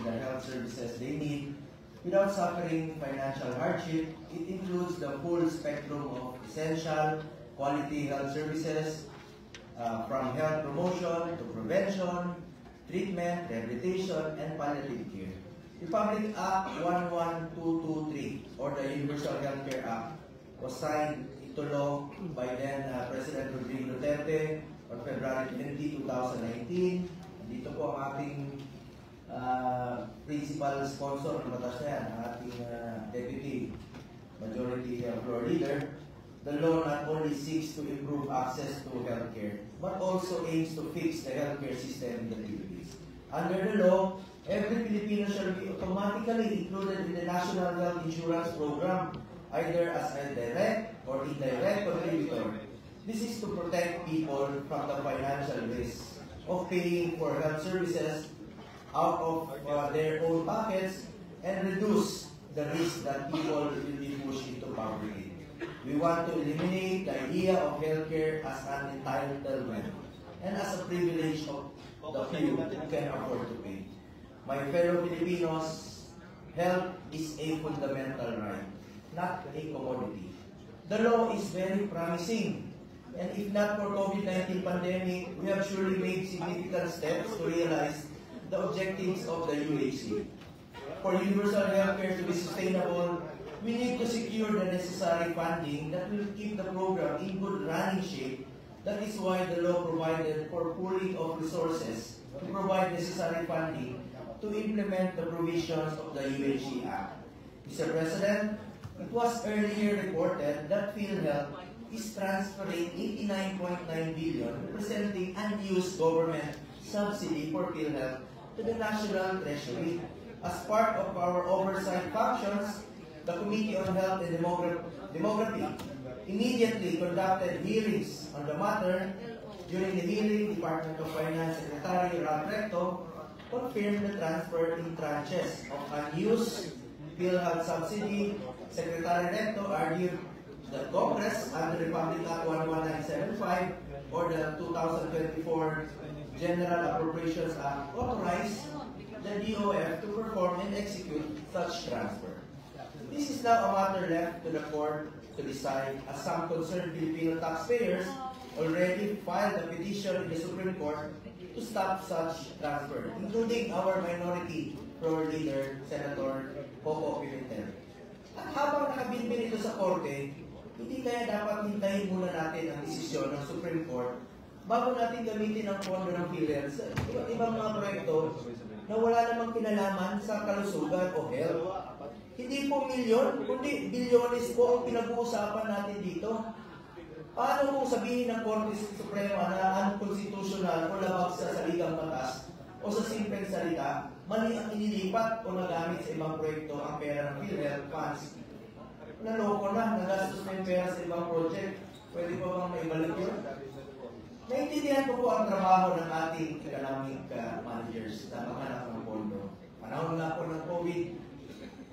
the health services they need without suffering financial hardship. It includes the full spectrum of essential quality health services, from health promotion to prevention, treatment, rehabilitation, and palliative care. Republic Act 11223, or the Universal Healthcare Act, was signed into law by then President Rodrigo Duterte on February 20, 2019. Dito po ang ating principal sponsor ng batas na yan, ang ating Deputy Majority Floor Leader. The law not only seeks to improve access to healthcare, but also aims to fix the healthcare system in the Philippines. Under the law, every Filipino shall be automatically included in the National Health Insurance Program, either as a direct or indirect contributor. This is to protect people from the financial risk of paying for health services out of their own pockets and reduce the risk that people will be pushed into poverty. We want to eliminate the idea of healthcare as an entitlement and as a privilege of the few who can afford to pay. My fellow Filipinos, health is a fundamental right, not a commodity. The law is very promising, and if not for COVID-19 pandemic, we have surely made significant steps to realize the objectives of the UHC. For universal healthcare to be sustainable, we need to secure the necessary funding that will keep the program in good running shape. That is why the law provided for pooling of resources to provide necessary funding to implement the provisions of the UHC Act. Mr. President, it was earlier reported that PhilHealth is transferring 89.9 billion, representing unused government subsidy for PhilHealth, to the National Treasury. As part of our oversight functions, the Committee on Health and Demography immediately conducted hearings on the matter. During the hearing, Department of Finance Secretary Ralph Recto confirmed the transfer in tranches of unused PhilHealth subsidy. Secretary Recto argued that Congress, under Republic Act 11975 or the 2024 General Appropriations Act, authorized the DOF to perform and execute such transfer. This is now a matter left to the court to decide, as some concerned Filipino taxpayers already filed a petition in the Supreme Court to stop such transfer, including our minority floor leader, Senator Coco Pimentel. At habang nakabinbin ito sa korte, hindi kaya dapat hintayin muna natin ang desisyon ng Supreme Court bago natin gamitin ang pondo ng PhilHealth sa iba't ibang mga proyekto na wala namang kinalaman sa kalusugan o health. Hindi po milyon, kundi bilyones po ang pinag-uusapan natin dito. Paano kung sabihin ng Korte Suprema na unconstitutional o labag sa saligang batas o sa simpleng salita, mali ang inilipat o nagamit sa ibang proyekto ang pera ng PhilHealth funds? Naloko na, nagastos na yung pera sa ibang project. Pwede pa bang maibalik yun? Naintindihan ko po ang trabaho ng ating economic managers na maghanap ng pondo. Panahon nga po ng COVID,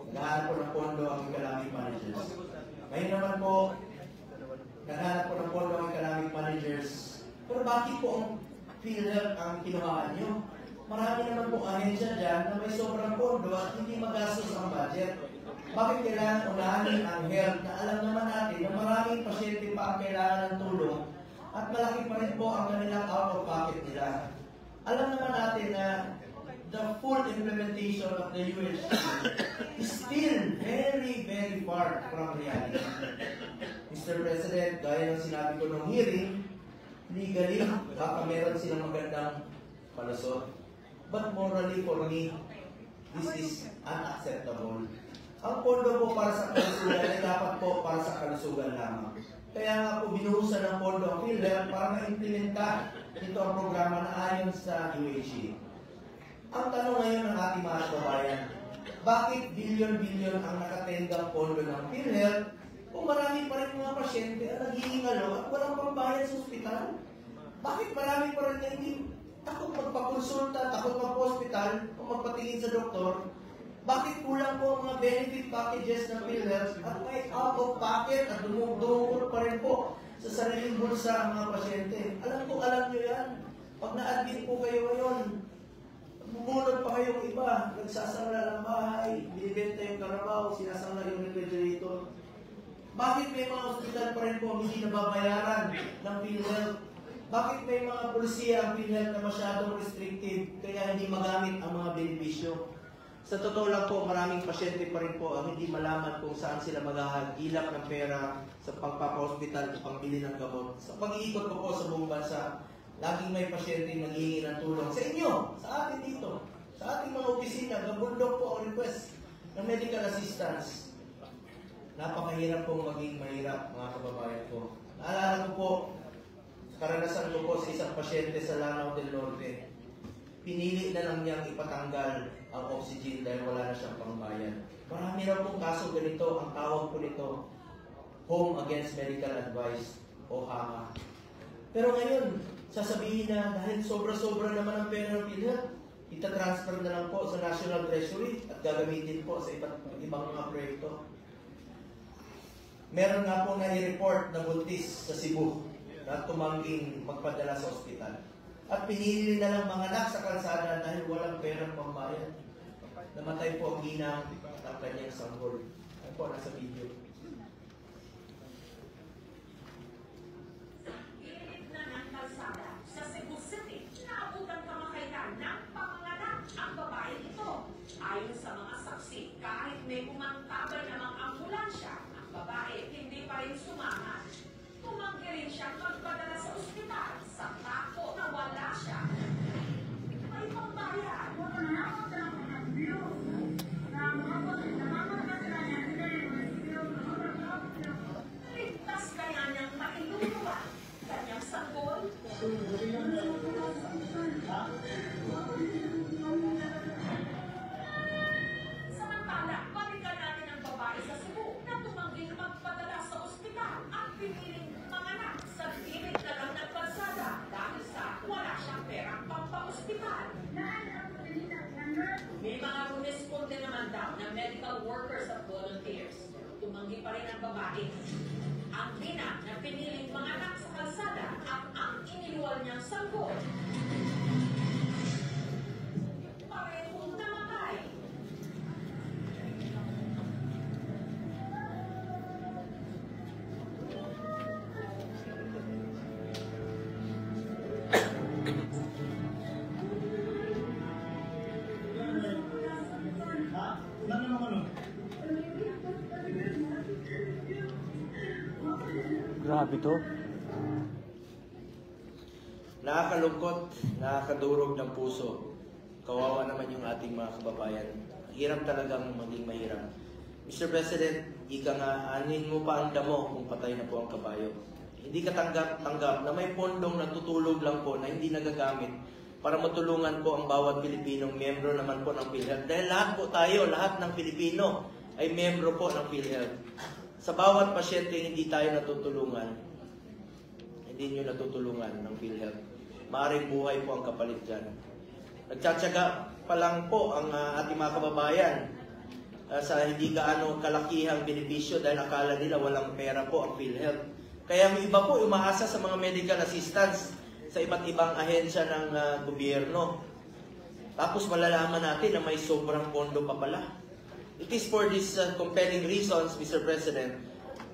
naghahanap po ng pondo ang economic managers. Ngayon naman po, naghahanap po ng pondo ang economic managers. Pero bakit po ang PhilHealth ang kinuhaan nyo? Marami naman po ahensya dyan na may sobrang pondo at hindi magastos ang budget. Bakit kailangan unahin ang health na alam naman natin na maraming pasyente pa ang kailangan ng tulong at malaki pa rin po ang kanilang out-of-pocket nila? Alam naman natin na the full implementation of the UHC is still very, very far from reality. Mr. President, gaya ng sinabi ko nung hearing, legally, baka meron silang magandang palusot. But morally, for me, this is unacceptable. Ang pondo po para sa kalusugan ay dapat po para sa kalusugan lamang. Kaya nga po binuhusan ng pondo ang PhilHealth para ma-implementa ito ang programa na ayon sa UHC. Ang tanong ngayon ng ating mga kababayan, bakit bilyon-bilyon ang nakatendang pondo ng PhilHealth kung marami pa rin mga pasyente ang naghihingalo at walang pambayad sa ospital? Bakit marami pa rin na hindi takot magpakonsulta, takot magpa-hospital o magpatingin sa doktor? Bakit kulang po ang mga benefit packages ng PhilHealth at may out-of-pocket at dumugod pa rin po sa sariling bulsa ang mga pasyente? Alam nyo yan. Pag na-admit po kayo ngayon, Bumunod pa kayong iba, nagsasangla ng bahay, binibenta yung karabaw, sinasangla yung refrigerator. Bakit may mga ospital pa rin po hindi nababayaran ng PhilHealth? Bakit may mga pulisiya ang PhilHealth na masyadong restrictive kaya hindi magamit ang mga benepisyo? Sa totoo lang po, maraming pasyente pa rin po ang hindi malaman kung saan sila maghahagilap ng pera sa pagpapa-hospital o pangbili ng gamot. Sa pag-iikot ko po sa buong bansa, laging may pasyente nanghihingi ng tulong sa inyo, sa atin dito, sa ating mga opisina, nabundok po ang request ng medical assistance. Napakahirap pong maging mahirap, mga kababayan ko. Naalala ko po, karanasan ko po sa isang pasyente sa Lanao del Norte. Pinili na lang niyang ipatanggal ang oxygen dahil wala na siyang pangbayan. Marami raw pong kaso ganito, ang tawag po nito, Home Against Medical Advice o HAMA. Pero ngayon, sasabihin na dahil sobra-sobra naman ang pera ng PhilHealth, itatransfer na lang po sa National Treasury at gagamitin po sa ibang mga proyekto. Meron nga po na-report na buntis sa Cebu na tumangging magpadala sa ospital. At pinili na lang mga anak sa kalsada dahil walang perang pambayad. Namatay po ang ginang at ang kanyang sanggol. Ano po, nasa video. Gilid na ng kalsada sa Cebu City, naabutan kamakailan ng panganganak ang babae ito. Ayon sa mga saksi, kahit may umantabay namang ambulansya, ang babae hindi pa rin sumama. Tumanggi rin siyang magpadala sa ospital sa tako na wala siya. May pambayad. Ligtas kaya niyang mailuluwa kanyang sanggol? Samantala, balikan natin ang babae sa Cebu na tumangging magpadala sa ospital at piniling manganak sa pilit na lang ng kalsada dahil sa wala siyang perang pampa-ospital. May mga rumisponde naman daw ng medical workers at volunteers. Tumanggi pa rin ang babae. Ang ina na piniling manganak sa kalsada at ang iniluwal niyang sanggol. Parehong namatay. Grabe to. Nakakalungkot, nakakadurog ng puso. Kawawa naman yung ating mga kababayan. Hirap talagang maging mahirap. Mr. President, ika nga, anin mo pa ang damo kung patay na po ang kabayo. Hindi ka tanggap na may pondong natutulog lang po na hindi nagagamit para matulungan po ang bawat Pilipinong miyembro naman po ng PhilHealth. Dahil lahat po tayo, lahat ng Pilipino ay miyembro po ng PhilHealth. Sa bawat pasyente hindi tayo natutulungan, hindi nyo natutulungan ng PhilHealth. Maaaring buhay po ang kapalit dyan. Nagtsatsaga pa lang po ang ating mga kababayan sa hindi gaano kalakihang benepisyo dahil akala nila walang pera po ang PhilHealth. Kaya may iba po umaasa sa mga medical assistance sa iba't ibang ahensya ng gobyerno. Tapos malalaman natin na may sobrang pondo pa pala. It is for these compelling reasons, Mr. President,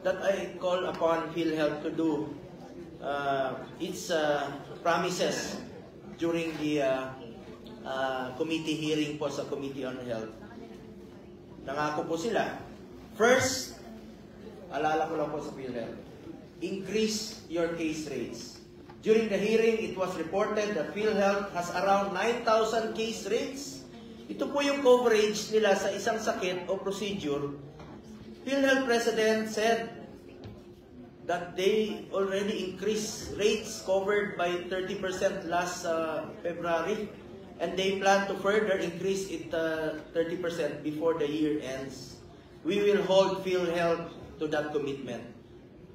that I call upon PhilHealth to do its promises during the committee hearing po sa Committee on Health. Nangako po sila. First, alala ko lang po sa PhilHealth, increase your case rates. During the hearing, it was reported that PhilHealth has around 9,000 case rates. Ito po yung coverage nila sa isang sakit o procedure. PhilHealth President said that they already increased rates covered by 30% last February, and they plan to further increase it 30% before the year ends. We will hold PhilHealth to that commitment.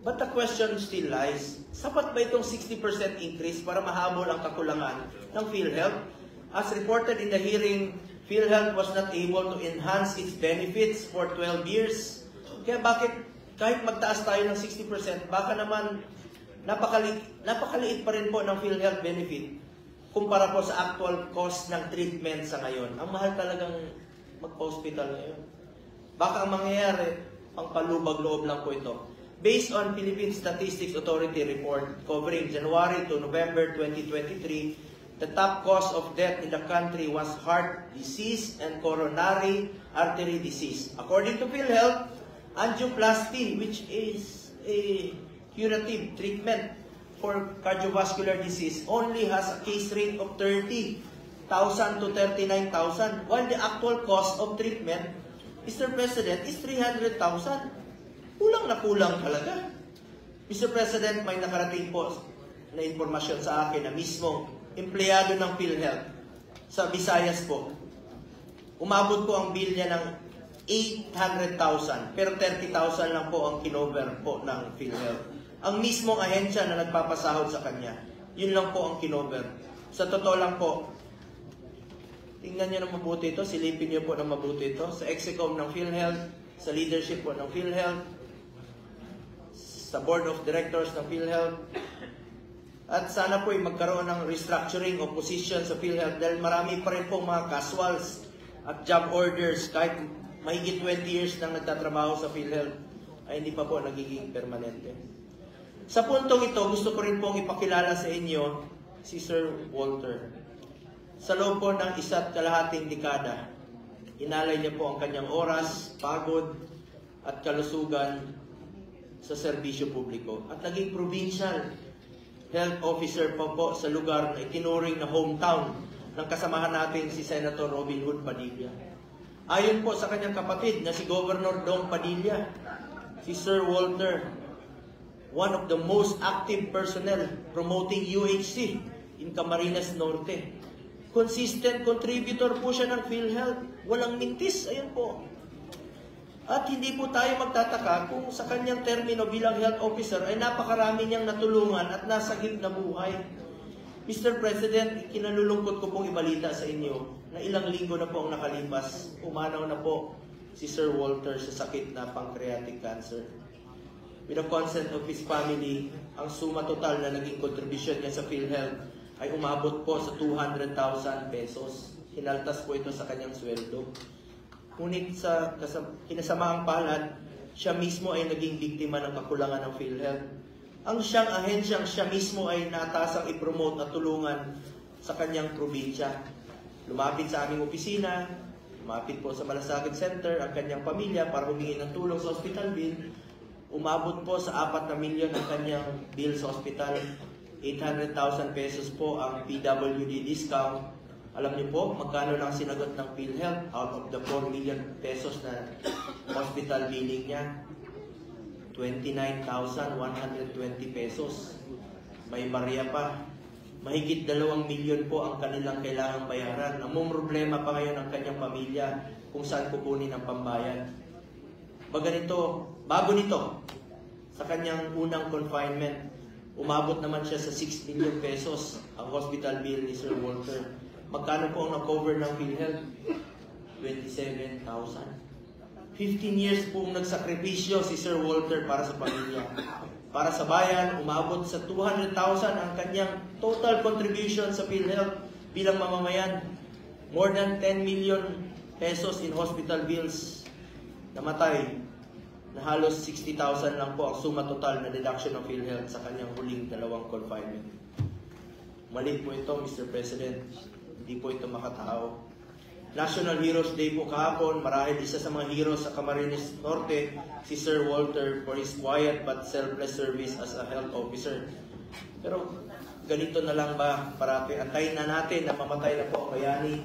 But the question still lies, sapat ba itong 60% increase para mahabol ang kakulangan ng PhilHealth? As reported in the hearing, PhilHealth was not able to enhance its benefits for 12 years. Kaya bakit kahit magtaas tayo ng 60%, baka naman napakaliit pa rin po ng PhilHealth benefit. kumpara po sa actual cost ng treatment sa ngayon. Ang mahal talagang magpa-hospital ngayon. Baka ang mangyayari, ang palubag-loob lang po ito. Based on Philippine Statistics Authority report covering January to November 2023, the top cause of death in the country was heart disease and coronary artery disease. According to PhilHealth, angioplasty, which is a curative treatment for cardiovascular disease, only has a case rate of 30,000 to 39,000, while the actual cost of treatment, Mr. President, is 300,000. Kulang na kulang talaga. Mr. President, may nakarating po na impormasyon sa akin na mismo empleyado ng PhilHealth sa Visayas po. Umabot po ang bill niya ng 800,000, pero 30,000 lang po ang kinover po ng PhilHealth. Ang mismong ahensya na nagpapasahod sa kanya, yun lang po ang kinover. Sa totoo lang po, tingnan nyo na mabuti ito, silipin nyo po na mabuti ito, sa Execom ng PhilHealth, sa leadership po ng PhilHealth, sa Board of Directors ng PhilHealth, at sana po ay magkaroon ng restructuring o position sa PhilHealth dahil marami pa rin pong mga casuals at job orders kahit mahigit 20 years nang nagtatrabaho sa PhilHealth ay hindi pa po nagiging permanente. Sa puntong ito, gusto ko rin pong ipakilala sa inyo si Sir Walter. Sa loob po ng 1.5 dekada, inalay niya po ang kanyang oras, pagod, at kalusugan sa serbisyo publiko. At naging provincial health officer pa po sa lugar na itinuring na hometown ng kasamahan natin si Senator Robin Hood Padilla. Ayon po sa kanyang kapatid na si Governor Dong Padilla, si Sir Walter, one of the most active personnel promoting UHC in Camarines Norte. Consistent contributor po siya ng PhilHealth. Walang mintis, ayun po. At hindi po tayo magtataka kung sa kanyang termino bilang health officer ay napakarami niyang natulungan at nasagip na buhay. Mr. President, kinalulungkot ko pong ibalita sa inyo na ilang linggo na po ang nakalipas, umanaw na po si Sir Walter sa sakit na pancreatic cancer. With the consent of his family, ang suma total na naging kontribusyon niya sa PhilHealth ay umabot po sa 200,000 pesos. Hinaltas po ito sa kanyang sweldo. Ngunit sa kinasamaang palad, siya mismo ay naging biktima ng kakulangan ng PhilHealth. Ang siyang ahensyang siya mismo ay natasang i-promote at tulungan sa kanyang probinsya. Lumapit sa aming opisina, lumapit po sa Malasakit Center ang kanyang pamilya para humingi ng tulong sa hospital bill. Umabot po sa 4 na milyon ang kanyang bill sa hospital. 800,000 pesos po ang PWD discount. Alam niyo po, magkano lang sinagot ng PhilHealth out of the 4 million pesos na hospital billing niya? 29,120 pesos. May barya pa. Mahigit 2 milyon po ang kanilang kailangang bayaran. Ang problema pa ngayon ang kanyang pamilya kung saan kukunin ang pambayad. Bago nito, sa kanyang unang confinement, umabot naman siya sa 6 million pesos ang hospital bill ni Sir Walter. Magkano po ang na-cover ng PhilHealth? 27,000. 15 years pong nagsakripisyo si Sir Walter para sa pamilya. Para sa bayan, umabot sa 200,000 ang kanyang total contribution sa PhilHealth bilang mamamayan. More than 10 million pesos in hospital bills. Namatay na halos 60,000 lang po ang suma total na deduction ng PhilHealth sa kanyang huling 2 confinement. Mali po ito, Mr. President. Hindi po ito makatao. National Heroes Day po kahapon, marahil isa sa mga heroes sa Camarines Norte, si Sir Walter for his quiet but selfless service as a health officer. Pero ganito na lang ba parati? Antayin na natin na mamatay na po ang bayani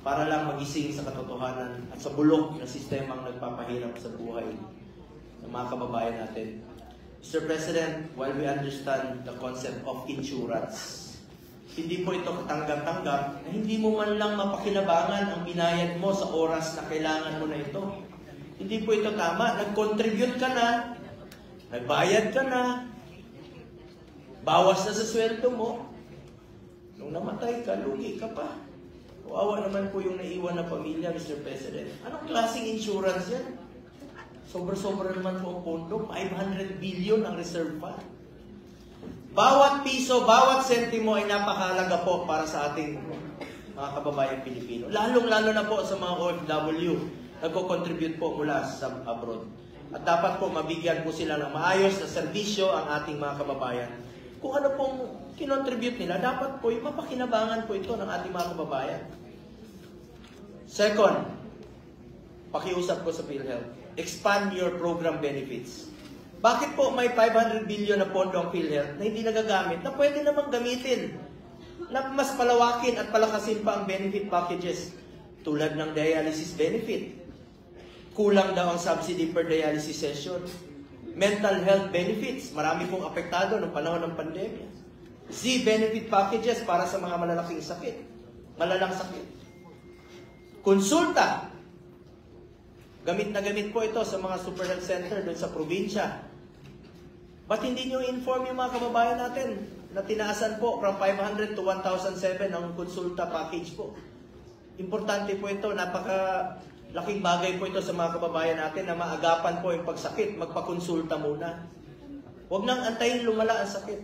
para lang magising sa katotohanan at sa bulok na sistemang nagpapahirap sa buhay ng mga kababayan natin. Mr. President, while we understand the concept of insurance, hindi po ito katanggap-tanggap na hindi mo man lang mapakinabangan ang binayad mo sa oras na kailangan mo na ito. Hindi po ito tama. Nag-contribute ka na, nagbayad ka na, bawas na sa sweldo mo. Nung namatay ka, lugi ka pa. Kawawa naman po yung naiwan na pamilya, Mr. President. Anong klaseng insurance yan? Sobra-sobra naman po ang pondo. 500 billion ang reserve fund. Bawat piso, bawat sentimo ay napakahalaga po para sa ating mga kababayang Pilipino. Lalong-lalo na po sa mga OFW, nagko-contribute po mula sa abroad. At dapat po mabigyan po sila ng maayos na serbisyo ang ating mga kababayan. Kung ano pong kinontribute nila, dapat po mapakinabangan po ito ng ating mga kababayan. Second, pakiusap ko sa PhilHealth, expand your program benefits. Bakit po may 500 billion na pondo ang PhilHealth na hindi nagagamit, na pwede namang gamitin, na mas palawakin at palakasin pa ang benefit packages, tulad ng dialysis benefit. Kulang daw ang subsidy per dialysis session. Mental health benefits, marami pong apektado ng panahon ng pandemya. Z-benefit packages para sa mga malalaking sakit, malalang sakit. Konsulta, gamit na gamit po ito sa mga super health center doon sa probinsya. Ba't hindi nyo inform yung mga kababayan natin na tinaasan po from 500 to 1,007 ang konsulta package po? Importante po ito, napaka-laking bagay po ito sa mga kababayan natin na maagapan po yung pagsakit, magpakonsulta muna. Huwag nang antayin lumala ang sakit.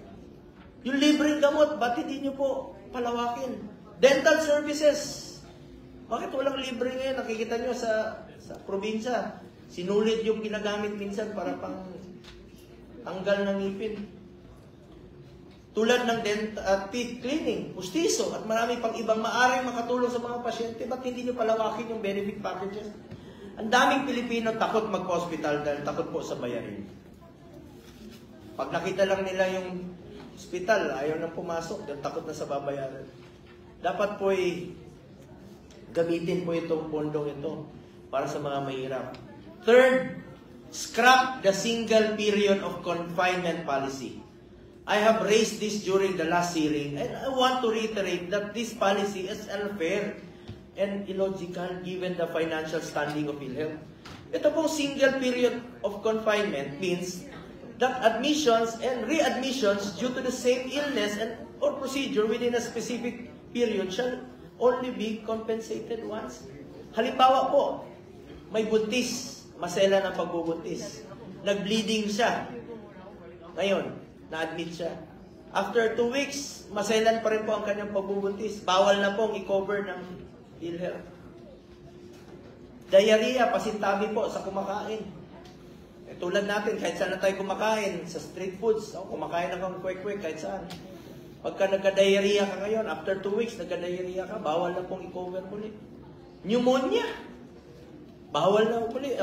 Yung libreng gamot, ba't hindi nyo po palawakin? Dental services, bakit walang libre ngayon? Nakikita nyo sa probinsya, sinulit yung ginagamit minsan para pang tanggal ng ngipin. Tulad ng teeth cleaning, pustiso, at marami pang ibang maaring makatulong sa mga pasyente. Ba't hindi nyo palawakin yung benefit packages? Ang daming Pilipino takot magpa-hospital dahil takot po sa bayarin. Pag nakita lang nila yung hospital, ayaw nang pumasok dahil takot na sa babayaran. Dapat po gamitin po itong pondong ito para sa mga mahirap. Third, scrap the single period of confinement policy. I have raised this during the last hearing, and I want to reiterate that this policy is unfair and illogical given the financial standing of PhilHealth. Ito pong single period of confinement means that admissions and readmissions due to the same illness and or procedure within a specific period shall only be compensated once. Halimbawa po, may buntis, masela ng pagbubuntis. Nag-bleeding siya. Ngayon, na-admit siya. After 2 weeks, maselan pa rin po ang kanyang pagbubuntis. Bawal na pong i-cover ng PhilHealth. Diarrhea, pasintabi po sa kumakain. Tulad natin, kahit saan na tayo kumakain, sa street foods, kumakain na kang kwek-kwek kahit saan. Pagka nagka-diarrhea ka ngayon, after 2 weeks, nagka-diarrhea ka, bawal na pong i-cover ulit. Pneumonia, bawal na ulit.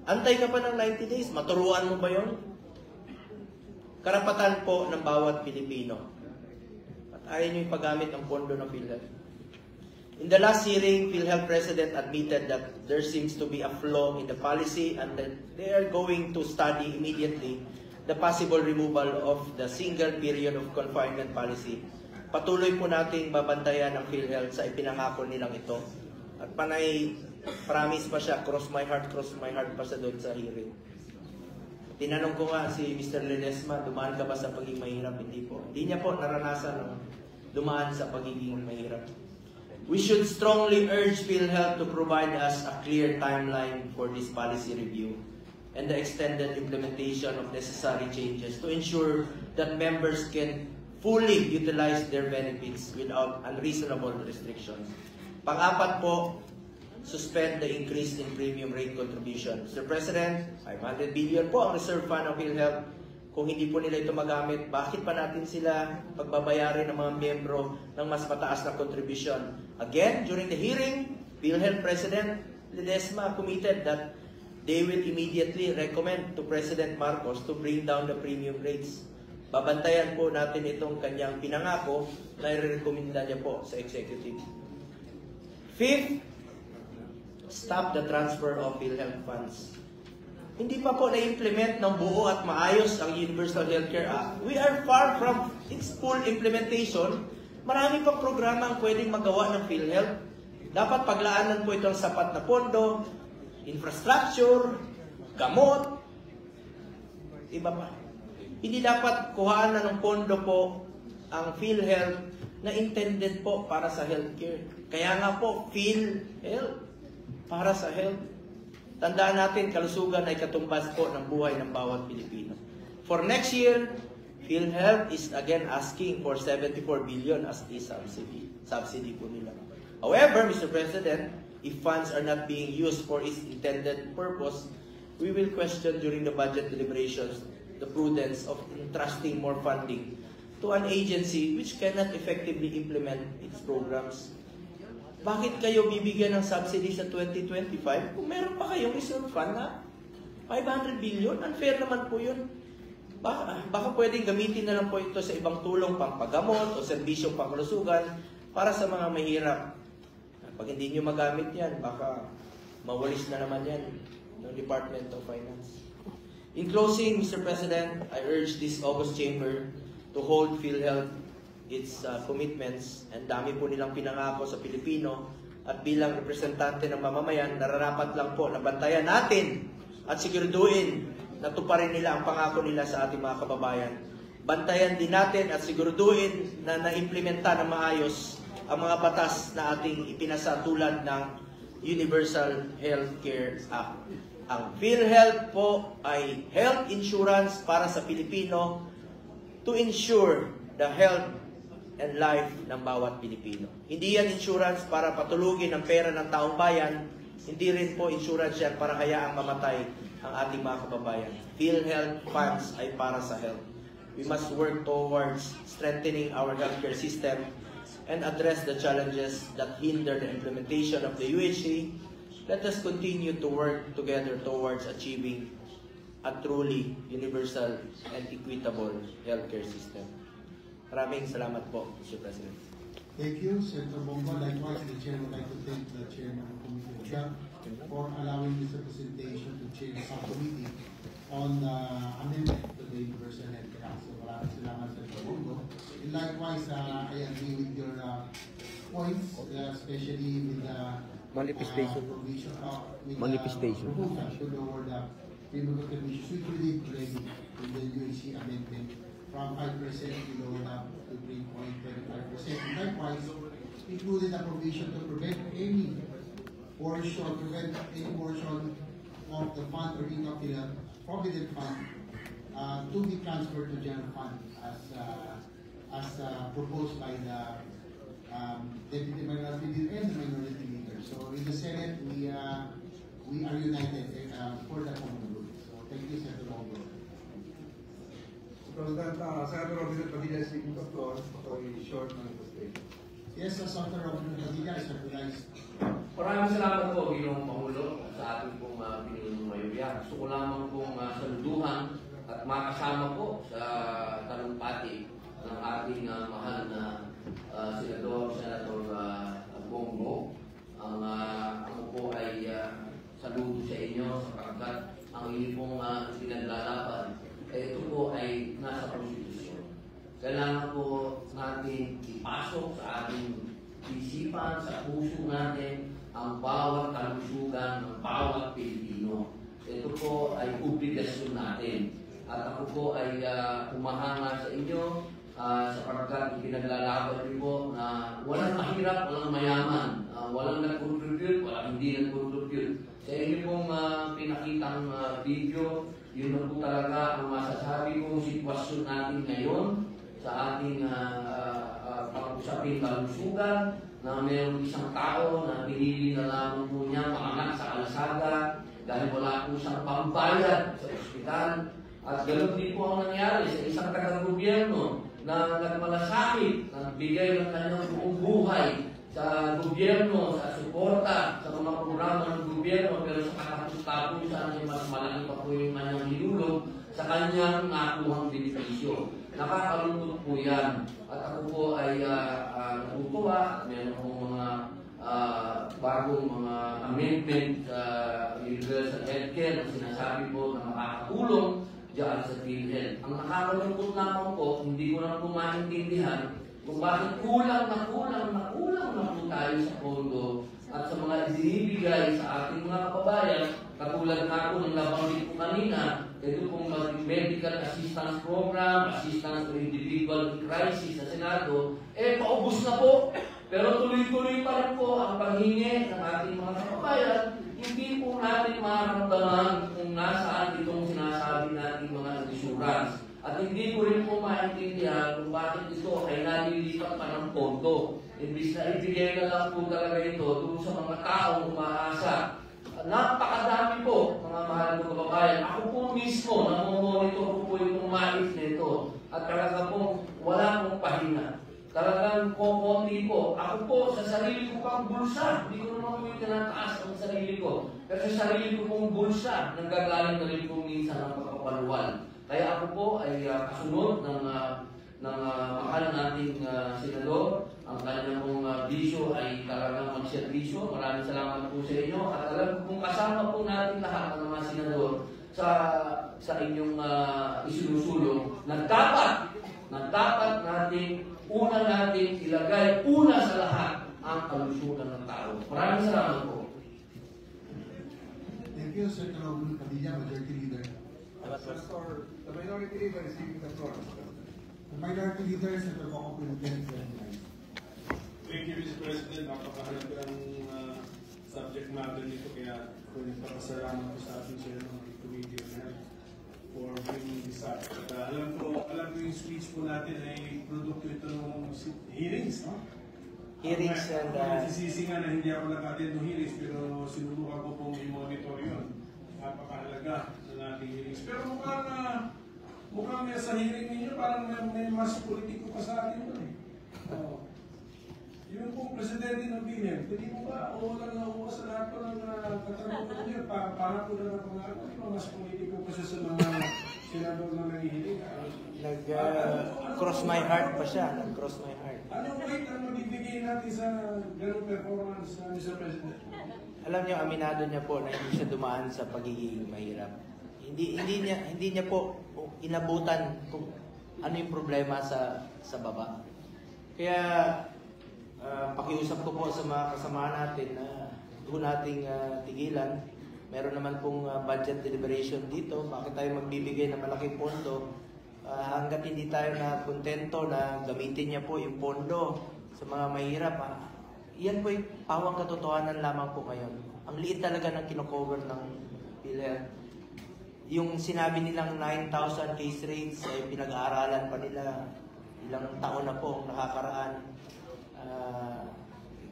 Antay ka pa ng 90 days, maturuan mo ba yun? Karapatan po ng bawat Pilipino. At ayaw nyo ipagamit ang pondo ng PhilHealth. In the last hearing, PhilHealth President admitted that there seems to be a flaw in the policy and that they are going to study immediately the possible removal of the single period of confinement policy. Patuloy po nating babantayan ng PhilHealth sa ipinangako nilang ito. At panay, promise pa siya, cross my heart pa siya doon sa hearing. Tinanong ko nga si Mr. Ledesma, dumaan ka ba sa pagiging mahirap? Hindi po. Hindi niya po naranasan ng dumaan sa pagiging mahirap. We should strongly urge PhilHealth to provide us a clear timeline for this policy review and the extended implementation of necessary changes to ensure that members can fully utilize their benefits without unreasonable restrictions. Pang-apat po, suspend the increase in premium rate contribution. Mr. President, 500 billion po ang reserve fund ng PhilHealth. Kung hindi po nila ito magamit, bakit pa natin sila pagbabayarin ng mga miyembro ng mas mataas na contribution? Again, during the hearing, PhilHealth President Ledesma committed that they will immediately recommend to President Marcos to bring down the premium rates. Babantayan po natin itong kanyang pinangako na i-recommenda niya po sa executive. Fifth, stop the transfer of PhilHealth funds. Hindi pa po na-implement ng buo at maayos ang Universal Healthcare Act. We are far from its full implementation. Marami pang programa ang pwedeng magawa ng PhilHealth. Dapat paglaanan po itong sapat na pondo, infrastructure, gamot, iba pa. Hindi dapat kuhaan na ng pondo po ang PhilHealth na intended po para sa healthcare. Kaya nga po, PhilHealth para sa health. Tandaan natin, kalusugan ay katumbas po ng buhay ng bawat Pilipino. For next year, PhilHealth is again asking for 74 billion as a subsidy po nila. However, Mr. President, if funds are not being used for its intended purpose, we will question during the budget deliberations the prudence of entrusting more funding to an agency which cannot effectively implement its programs. Bakit kayo bibigyan ng subsidy sa 2025 kung meron pa kayong reserve fund na 500 billion? Unfair naman po yun. Baka pwedeng gamitin na lang po ito sa ibang tulong pang paggamot o serbisyong pangkalusugan para sa mga mahirap. Pag hindi nyo magamit yan, baka mawalis na naman yan ng Department of Finance. In closing, Mr. President, I urge this August Chamber to hold PhilHealth its commitments, and dami po nilang pinangako sa Pilipino, at bilang representante ng mamamayan, nararapat lang po na bantayan natin at siguraduhin na tuparin nila ang pangako nila sa ating mga kababayan. Bantayan din natin at siguraduhin na naimplementa ng maayos ang mga batas na ating ipinasa tulad ng Universal Healthcare Act. Ang PhilHealth po ay health insurance para sa Pilipino to ensure the health and life ng bawat Pilipino. Hindi yan insurance para patulugin ang pera ng taong bayan, hindi rin po insurance yan para hayaang mamatay ang ating mga kababayan. PhilHealth funds ay para sa health. We must work towards strengthening our healthcare system and address the challenges that hinder the implementation of the UHC. Let us continue to work together towards achieving a truly universal and equitable healthcare system. Maraming salamat po, Mr. President. Thank you, Senator Bongo. Likewise, the Chair would like to thank the Chairman of the Committee for allowing this representation to chair the subcommittee on the amendment to the Universal Healthcare Act. So, maraming salamat, Senator Bongo. And likewise, I agree with your points, especially with the Manifestation. provision Manifestation. proposal to lower the payment contributions, which we did already in the UHC amendment from 5% we lowered up to 3.25%. And likewise, included a provision to prevent any portion of the fund or income in a provident fund to be transferred to general fund as proposed by the Deputy Minority Leader and the Minority Leader. So in the Senate, we are united for the common good. So thank you, Senator Bongo. President, Senator Robinson Padilla speaking to floor for a short manifestation. Yes, Senator Robinson Padilla is recognized. Maraming salamat po, Ginoong Pangulo, sa ating pong pinilong mayoriya. Gusto ko lamang pong saluduhan at makasama po sa talumpati ng ating mahal na Senator Bongo. Ako po ay saludo sa inyo sapagkat ang inyong pong pinaglalaban ito po ay nasa konstitusyon. Kailangan po natin ipasok sa ating isipan, sa puso natin, ang bawat kalusugan ng bawat Pilipino. Ito po ay obligasyon natin. At ako po ay humahanga sa inyo sapagkat pinaglalaban niyo po na walang mahirap, walang mayaman, walang nag-contribute, walang hindi nag-contribute. Sa inyo pong pinakitang video, yun na po talaga ang masasabi kong sitwasyon natin ngayon sa ating pag-usaping kalusugan na mayroong isang tao na pinili na lamang po niya panganak sa kalsada dahil wala po siyang pambayad sa ospital. At ganoon din po ang nangyari sa isang taga-gobyerno na nagmalasakit, nagbigay ng kanyang buong buhay sa gobyerno, sa suporta, sa mga programa ng gobyerno, pero sa katapos-tapusan ay mas malaki pa po yung kanyang hinulog sa kanyang nakuhang benepisyo. Nakakalungkot po yan. At ako po ay natutuwa at meron pong mga bagong mga amendment sa Universal Healthcare na sinasabi po na makakatulong diyan sa PhilHealth. Ang nakakalungkot naman po, hindi ko na po maintindihan kung bakit kulang na po tayo sa pondo at sa mga ibinibigay sa ating mga kababayan, katulad na po ng nabanggit ko kanina, ito pong medical assistance program, assistance to individual in crisis sa Senado, paubos na po. Pero tuloy-tuloy pa rin po ang paghingi ng ating mga kababayan, hindi po natin mararamdaman kung nasaan itong sinasabi natin mga insurance. At At hindi ko rin po maintindihan kung bakit ito ay nalilipat pa ng pondo. Imbis na ibigay na lang po talaga ito doon sa mga taong umaasa. Napakadami po, mga mahal ko kababayan. Ako po mismo, namomonitor ko po itong mais nito. At talaga po, wala pong pahinga. Talagang konti po. Ako po, sa sarili ko pang bulsa, hindi ko naman po yung tinataas ang sarili ko. Pero sa sarili ko pong bulsa, nanggagaling na rin po minsan ang pagkapaluwal. Kaya ako po ay kasunod ng mahal nating senador. Ang kanyang pong bisyo ay talagang magserbisyo. Maraming salamat po sa inyo. At alam ko kung kasama po natin lahat ng mga senador sa inyong isinusulong na dapat natin ilagay una sa lahat ang kalusugan ng tao. Maraming salamat po. Thank you, Senator Raul Padilla, Majority Leader. Senator, the minority leader is receiving the floor. The Minority Leader, Senator Coco Pilipinas. Thank you, Mr. President. Napakahalaga ang subject matter nito, kaya ako nagpapasalamat po sa ating chair ng Committee on Health for bringing this up. At alam ko yung speech po natin ay produkto ito ng hearings, no? Hearings and... Nagsisisi nga na hindi ako nag-attend ng hearings, pero sinubukan ko pong i-monitor yun. Napakahalaga ng ating hearings. Pero mukhang sa hearing ninyo, parang may mas politiko pa sa atin doon eh. Yung pong presidente ng PNP, hindi mo ba walang nauwa sa lahat po ng katrabaho niya para po na pangako, yung mas politiko pa siya sa mga senador na nangihiling. Cross my heart pa siya. Nag-cross my heart. Anong weight ang mabibigay natin sa ganong performance, Mr. President? Alam niyo, aminado niya po na hindi siya dumaan sa pagiging mahirap. Hindi niya po inabutan kung ano yung problema sa baba. Kaya pakiusap ko po sa mga kasama natin na doon nating tigilan. Meron naman pong budget deliberation dito. Bakit tayo magbibigay ng malaking pondo? Hanggat hindi tayo na kontento na gamitin niya po yung pondo sa mga mahirap. Yan po yung pawang katotohanan lamang po ngayon. Ang liit talaga ng kinocover ng PhilHealth. Yung sinabi nilang 9,000 case rates ay pinag-aaralan pa nila. Ilang taon na po ang nakakaraan.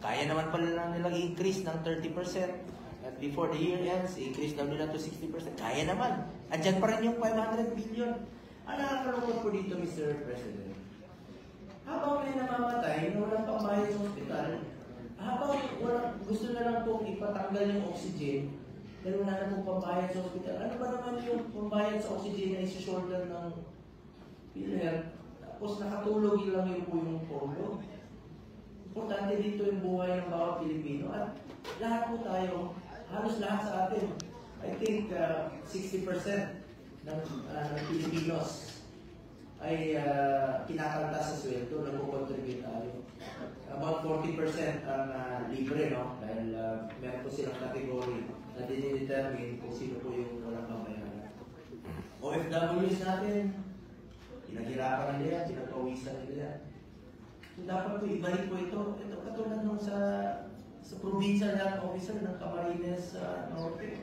Kaya naman pala nilang i-increase ng 30%. At before the year ends, i-increase daw nila to 60%. Kaya naman. Andyan pa rin yung 500 billion. Ang nakakalungkot po dito, Mr. President. Habang may namamatay na walang pambayad sa ospital, habang gusto na lang pong ipatanggal yung oxygen, pero wala na pong pambayad sa ospital. Ano ba naman yung pambayad sa oxygen na isi-shoulder ng PhilHealth? Tapos nakatulog lang yung po yung pondo. Importante dito yung buhay ng bawat Pilipino at lahat po tayo, halos lahat sa atin. I think 60% ng Pilipinos ay kinakanta sa sweldo, nagpo-contribute tayo. About 40% ang libre, no? Dahil meron po silang category na dinidetermine kung sino po yung walang pamayaran. OFWs natin, pinaghirapan nila yan, pinagpawisan nila yan. So, dapat po ibalik po ito. Ito katulad nung sa provincial health officer ng Camarines Norte.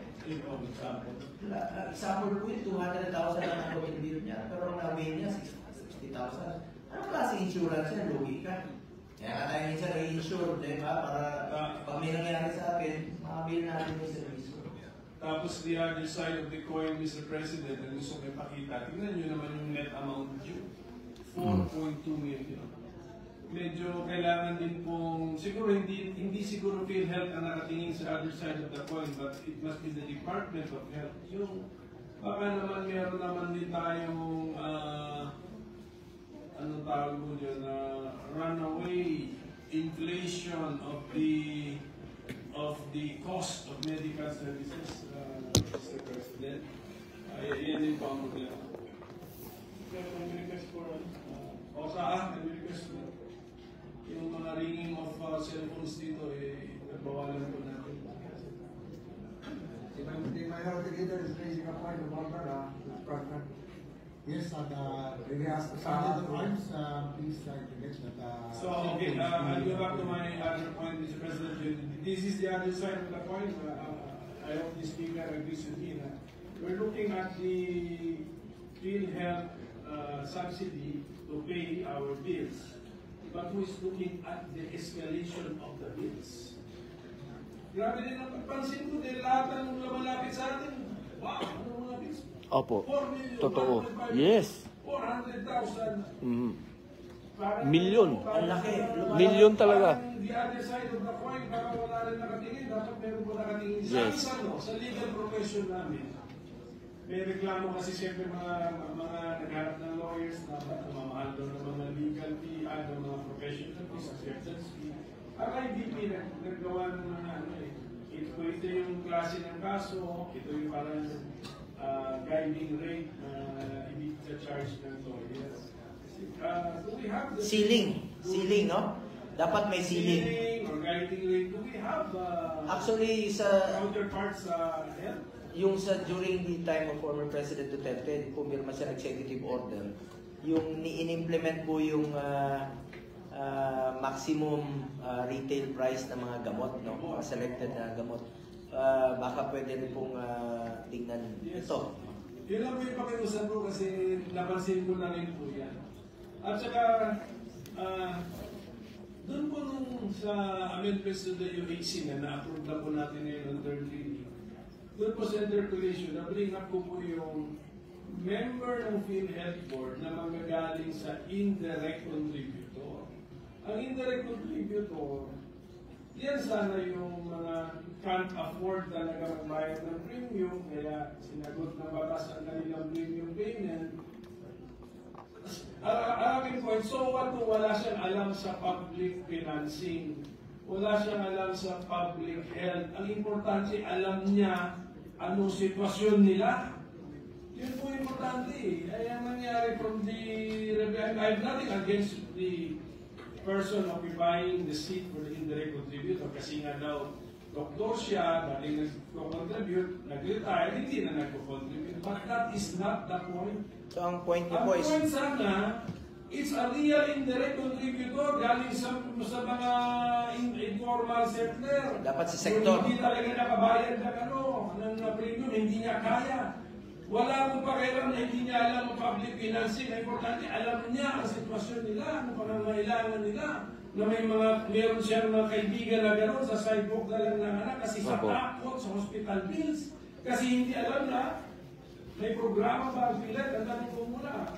Example po yun, 200,000 ang contribute niya, pero ang namin niya 60,000. Anong klase insurance yan? Lugi ka. Kaya nga tayo minsan i-insure, diba? Para pag may nangyari sa akin, makabil natin yung service. Tapos the other side of the coin, Mr. President, ang gusto ko ipakita, tingnan nyo naman yung net amount due. 4.2 million. Medyo kailangan din pong, siguro hindi siguro PhilHealth ang nakatingin sa other side of the coin, but it must be the Department of Health. Yung, baka naman meron naman din tayong, anong tawag mo dyan, runaway inflation of the cost of medical services, Mr. President. Yan din po ang problema. Can we request for, can we request for, yung mga ringing of cellphones dito, nagbawalan po natin. The minority leader is raising a point of order, Mr. President. Yes, Really ask the Sergeant of Arms, please interject that. So, okay, I'll go back to my other point, Mr. President. This is the other side of the coin. I hope the speaker agrees with me. We're looking at the PhilHealth subsidy to pay our bills, but who is looking at the escalation of the bills? Grabe din ang pagpansin ko dahil lahat ng lumalapit sa atin. Wow, ano mga bills? Opo. 4 million. Totoo. 1.5 Yes. 400,000. Mm. Parang Milyon. Ang laki. Milyon talaga. Parang the other side of the coin, parang wala rin nakatingin. Dapat meron po nakatingin. Yes. Sa legal profession namin, may reklamo kasi siyempre mga nagharap ng lawyers na mamahal daw ng mga legal fee, ng mga professional fees, acceptance fee. Ang IDP naggawa ng mga ito yung klase ng kaso, ito yung parang guiding rate na i-charge ng lawyers. Do we have the Ceiling, no? Dapat may ceiling. or guiding rate? Do we have Actually, sa counterparts sa health? yung during the time of former President Duterte, pumirma siya ng executive order, yung ni-implement po yung maximum retail price ng mga gamot, no? Mga selected na gamot. Baka pwede rin pong tingnan ito. Yun lang po yung pakiusap ko kasi napansin ko na rin po yan. At saka, doon po nung sa amendments to the UHC na na-approve na po natin ngayon on third reading, doon po sa interpolation, na-bring up ko po yung member ng PhilHealth Board na manggagaling sa indirect contributor. Ang indirect contributor, yan sana yung mga can't afford talaga magbayad ng premium, kaya sinagot ng batas ang kanilang premium payment. Araming point, so what kung wala siyang alam sa public financing, wala siyang alam sa public health. Ang importante, alam niya anong sitwasyon nila. Yun po importante eh. Ay ang nangyari from the, I have nothing against the person occupying the seat for the indirect contributor kasi nga daw doktor siya, dahil nag-contribute, nag-retire, hindi na nag-contribute. But that is not the point. So ang point niyo Ang po is, point sana, it's a real indirect contributor galing sa mga informal sector. Dapat sa sektor. Yung hindi talaga nakabayad ng premium, hindi niya kaya. Wala mong pakialam na hindi niya alam ang public financing. Ang importante, alam niya ang sitwasyon nila, ang pangangailangan nila. Na meron siyang mga kaibigan na gano'n sa sidewalk na lang ng anak kasi sa takot sa hospital bills. Kasi hindi alam na may programa ba ang PhilHealth, ang tanong ko muna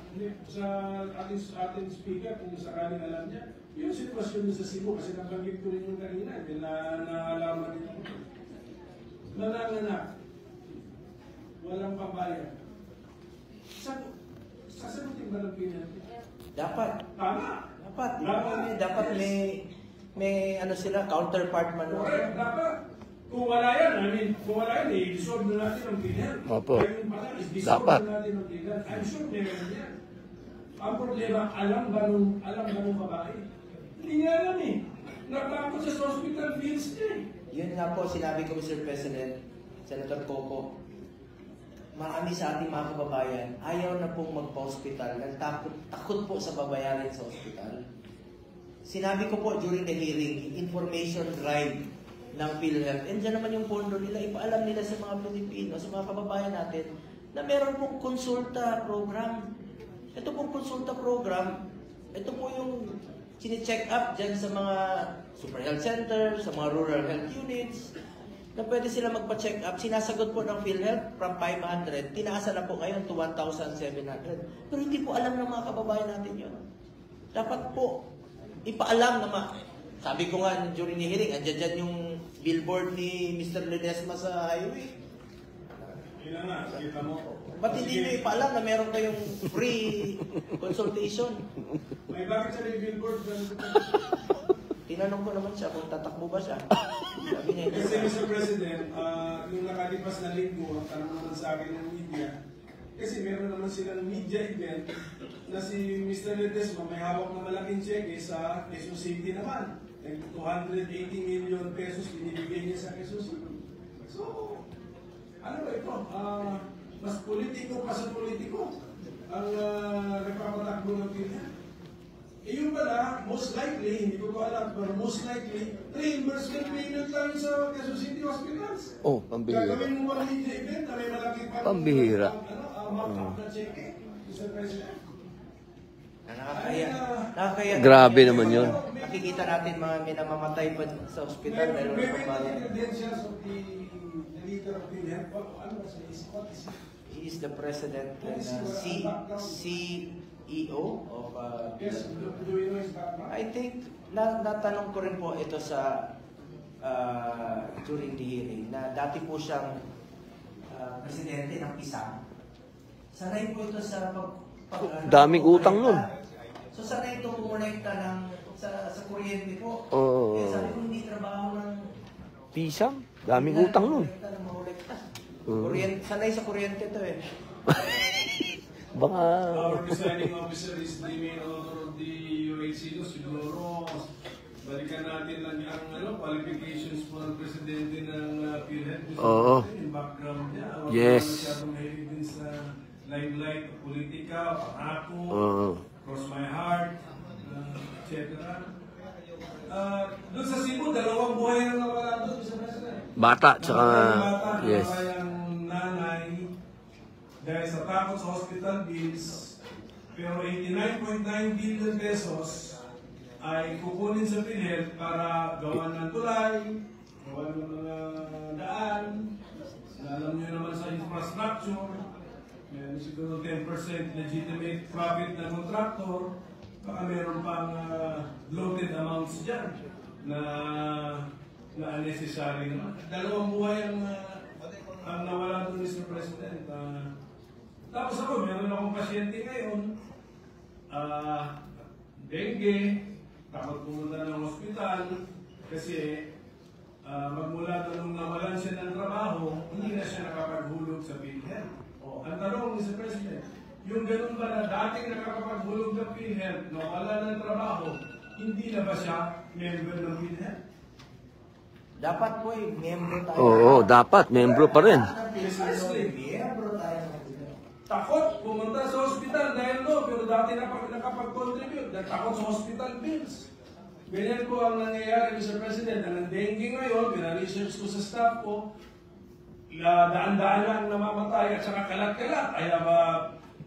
sa ating speaker kung sakaling alam niya. Yung sitwasyon niya sa Cebu, kasi nabanggit ko rin yung kanina, naalaman din ako. Nananganak, walang pambayad. Sasagutin ba ng PhilHealth? dapat. Tama. Dapat may ano sila, counterpart man. Correct, dapat. Kung wala yan, i-dissolve na natin ang PhilHealth. Opo. I-dissolve Dapat. na natin ang PhilHealth. I'm sure meron yan. Ang problema, alam ba nung babae? Hindi niya alam eh. Natakot sa hospital bills niya eh. Yun nga po, sinabi ko, Mr. President, Senator Coco, marami sa ating mga kababayan, ayaw na pong magpa-hospital, takot po sa babayaran sa hospital. Sinabi ko po during the hearing, information drive ng PhilHealth, and dyan naman yung pondo nila, ipaalam nila sa mga Pilipino, sa mga kababayan natin, na meron pong konsulta program. Ito pong konsulta program, ito po yung sini-check up dyan sa mga super health center, sa mga rural health units, na pwede sila magpa-check up. Sinasagot po ng PhilHealth from 500, tinaasan na po ngayon to 1,700. Pero hindi po alam ng mga kababayan natin yun. Dapat po, ipaalam na sabi ko nga during the hearing, andyan dyan yung billboard ni Mr. Ledesma sa highway. Yun na, kita mo. Ba't hindi nyo ipaalam na meron kayong free consultation? May bakit sa billboard? Tinanong ko naman siya kung tatakbo ba siya. Sabi niya, hindi. Kasi Mr. President, yung nakalipas na linggo, ang tanong naman sa akin ng media, kasi meron naman silang media event na si Mr. Ledesma may hawak na malaking cheque sa Quezon City naman. 280 million pesos binibigay niya sa Quezon City. So, ano ba ito? Mas politiko pa sa politiko ang nagpapatakbo ng PhilHealth. Yung pala, most likely, hindi ko alam, pero most likely, reimbursement payment lang sa Quezon City Hospitals. Oh, pambihira. Gagawin mo ang media event na may malaking Pambihira. markup na cheque, Mr. President. Nakakaya. Nakakaya. Grabe naman yun. Nakikita natin mga may namamatay pa sa ospital dahil May sa bayan. credentials of the leader of PhilHealth. Ano ba siya? What is it? He is the president and CEO of Yes, do you know his background? I think, natanong ko rin po ito sa during the hearing, na dati po siyang presidente ng PISAM. Sanay po ito sa Daming utang nun. So sanay ito kumulekta ng sa kuryente po. Oo. Kaya sabi ko, hindi trabaho ng Pisang? Daming utang nun. Kuryente, sanay sa kuryente to eh. Baka... Our presiding officer is the main author of the UHC. Siguro, balikan natin lang ang qualifications po ng presidente ng PhilHealth. Oo. Yung background niya. Yes. Masyadong mahilig din sa limelight, politika, pangako, Oo. cross my heart, etc. Doon sa Cebu, 2 buhay ang nawala doon sa president. Bata, tsaka... Yes. Nawala yung nanay dahil sa takot sa hospital bills. Pero 89.9 billion pesos ay kukunin sa PhilHealth para gawa ng tulay, gawa ng mga daan, alam nyo naman sa infrastructure, meron siguro 10% legitimate profit ng contractor, baka meron pang bloated amounts dyan na unnecessary naman. 2 buhay ang nawala doon, Mr. President. Tapos ako, meron akong pasyente ngayon, dengue, takot pumunta ng hospital kasi magmula nung nawalan siya ng trabaho, hindi na siya nakapaghulog sa PhilHealth. Ang tanong, Mr. President, yung ganun ba na dating nakakapaghulog ng PhilHealth, nawala ng trabaho, hindi na ba siya member ng PhilHealth? Dapat po miyembro tayo. Oo, dapat. Membro pa rin. Precisely. Miyembro tayo. Takot pumunta sa hospital dahil pero dati nakapag-contribute dahil takot sa hospital bills. Ganyan po ang nangyayari, Mr. President. Ang dengue ngayon, pina-research ko sa staff ko, daan-daan lang namamatay at saka kalat-kalat. Kaya ba,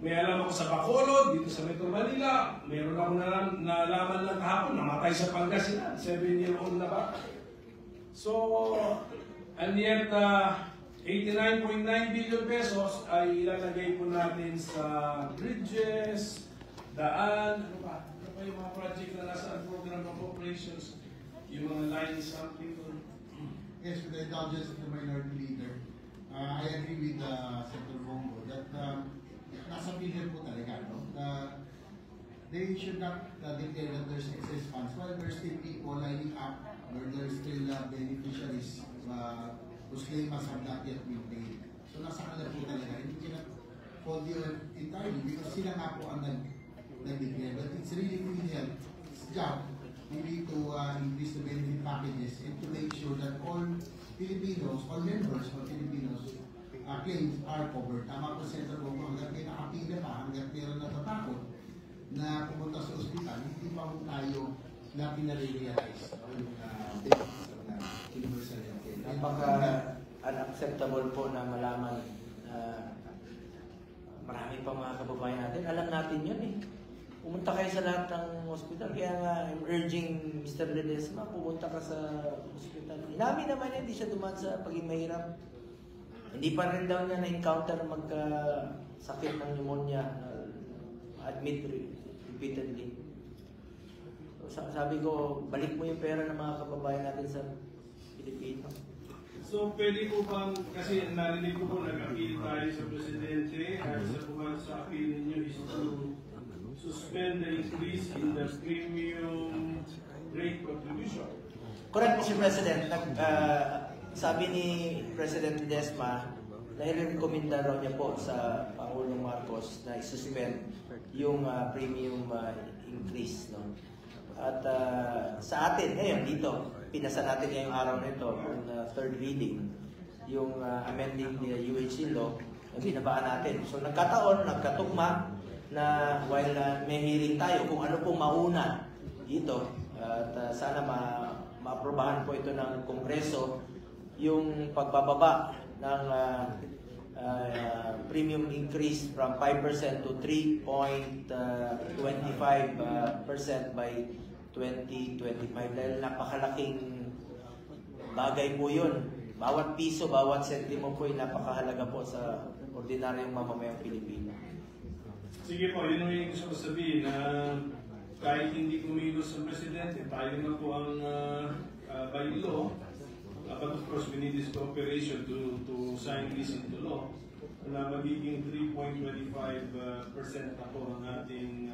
may alam ako sa Bacolod, dito sa Metro Manila, meron ako nalaman lang kahapon, namatay sa Pangasinan, 7-year-old na ba? So, and yet, 89.9 billion pesos ay ilalagay po natin sa bridges, daan, ano pa yung mga project na nasa program of operations, yung mga lines, something. Yes, with the indulgence of the minority leader, I agree with Senator Bongo that nasa PhilHealth po talaga, no? They should not declare that there's excess funds while there's still people lining up where there's still beneficiaries whose claimants have not yet been paid. So nasa kanila po talaga, hindi cannot hold you entirely because sila nga po ang nag-declare. But it's really PhilHealth's job really to increase the benefit packages and to make sure that all Filipinos, all members of Filipinos claims are covered. Tama po, Senator Bongo, hanggang may nakapila pa, hanggang meron natatakot na pumunta sa ospital, hindi pa po tayo na pinare-realize yung benefits of universal healthcare. Napaka-unacceptable po na malaman marami pa mga kababayan natin. Alam natin yun eh. Pumunta kayo sa lahat ng hospital. Kaya nga, I'm urging Mr. Ledesma, pumunta ka sa hospital. Inamin naman hindi siya dumaan sa paging mahirap. Hindi pa rin daw niya na-encounter magkasakit ng pneumonia, admit repeatedly. So, sabi ko, balik mo yung pera ng mga kababayan natin sa Pilipino. So, pwede po bang, kasi narinig ko po nag-appeal tayo sa Presidente, sa appeal ninyo is to suspend the increase in the premium rate contribution. Correct po si President. Sabi ni President Ledesma, nai-recommenda raw niya po sa Pangulong Marcos na i-suspend yung premium increase. No? At sa atin ngayon dito, pinasa natin ngayong araw na ito, on third reading, yung amending the UHC law, binabaan natin. So nagkatugma na while may hearing tayo kung ano pong mauna dito, at sana ma-aprobahan po ito ng Kongreso, yung pagbababa ng premium increase from 5% to 3.25% by 2025 dahil napakalaking bagay po yun. Bawat piso, bawat sentimo po ay napakahalaga po sa ordinaryong mamamayang Pilipino. Sige po, yun yung gusto ko sabihin na kahit hindi kumilos ang presidente, tayo na po ang by law. But of course, we need this cooperation to sign this into law na magiging 3.25% na po ang ating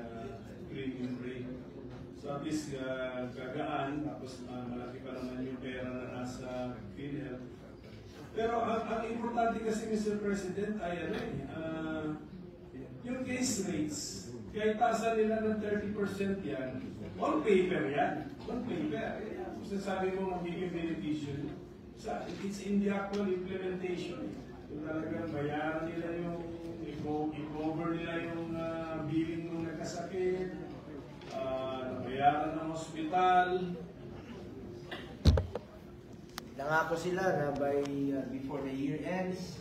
premium rate. So at least gagaan, tapos malaki pa naman yung pera na nasa PhilHealth. Pero ang importante kasi, Mr. President, ay yung case rates. Kahit taasan nila ng 30% yan, on paper yan. On paper. Kung sabi mo magiging beneficial, it's in the actual implementation. Kung talagang bayaran nila yung, i-cover nila yung billing ng nagkasakit, bayaran ng hospital. Nangako sila na by before the year ends,